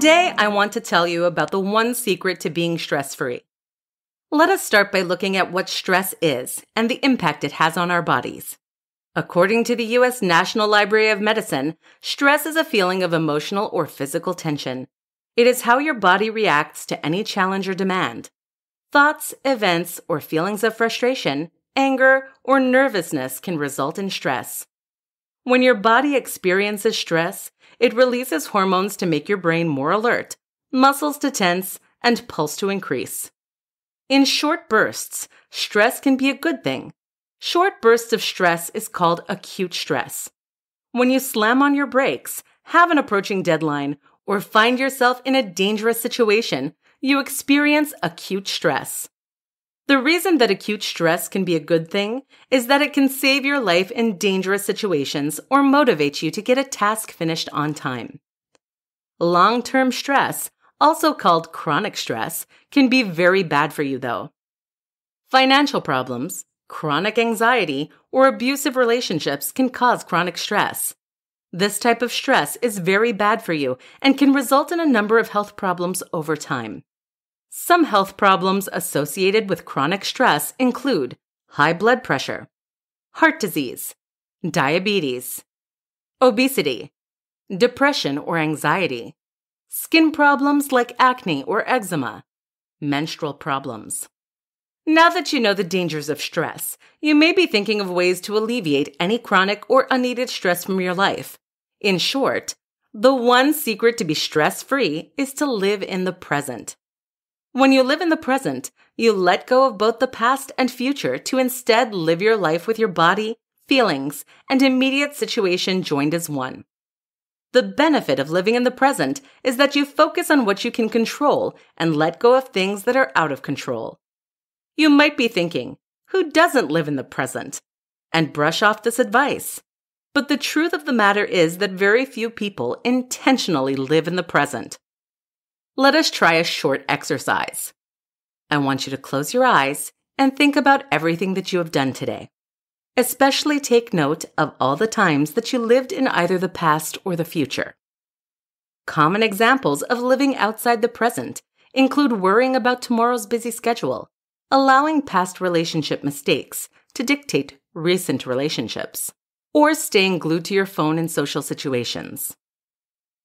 Today, I want to tell you about the one secret to being stress-free. Let us start by looking at what stress is and the impact it has on our bodies. According to the U.S. National Library of Medicine, stress is a feeling of emotional or physical tension. It is how your body reacts to any challenge or demand. Thoughts, events, or feelings of frustration, anger, or nervousness can result in stress. When your body experiences stress, it releases hormones to make your brain more alert, muscles to tense, and pulse to increase. In short bursts, stress can be a good thing. Short bursts of stress is called acute stress. When you slam on your brakes, have an approaching deadline, or find yourself in a dangerous situation, you experience acute stress. The reason that acute stress can be a good thing is that it can save your life in dangerous situations or motivate you to get a task finished on time. Long-term stress, also called chronic stress, can be very bad for you though. Financial problems, chronic anxiety, or abusive relationships can cause chronic stress. This type of stress is very bad for you and can result in a number of health problems over time. Some health problems associated with chronic stress include high blood pressure, heart disease, diabetes, obesity, depression or anxiety, skin problems like acne or eczema, menstrual problems. Now that you know the dangers of stress, you may be thinking of ways to alleviate any chronic or unneeded stress from your life. In short, the one secret to be stress-free is to live in the present. When you live in the present, you let go of both the past and future to instead live your life with your body, feelings, and immediate situation joined as one. The benefit of living in the present is that you focus on what you can control and let go of things that are out of control. You might be thinking, who doesn't live in the present? And brush off this advice. But the truth of the matter is that very few people intentionally live in the present. Let us try a short exercise. I want you to close your eyes and think about everything that you have done today. Especially take note of all the times that you lived in either the past or the future. Common examples of living outside the present include worrying about tomorrow's busy schedule, allowing past relationship mistakes to dictate recent relationships, or staying glued to your phone in social situations.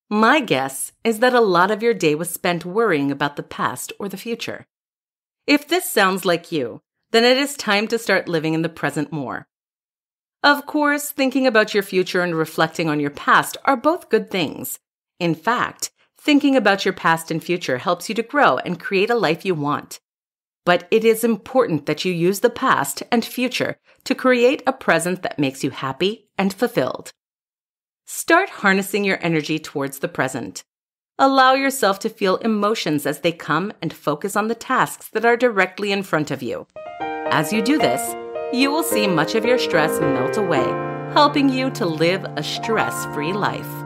My guess is that a lot of your day was spent worrying about the past or the future. If this sounds like you, then it is time to start living in the present more. Of course, thinking about your future and reflecting on your past are both good things. In fact, thinking about your past and future helps you to grow and create a life you want. But it is important that you use the past and future to create a present that makes you happy and fulfilled. Start harnessing your energy towards the present. Allow yourself to feel emotions as they come and focus on the tasks that are directly in front of you. As you do this, you will see much of your stress melt away, helping you to live a stress-free life.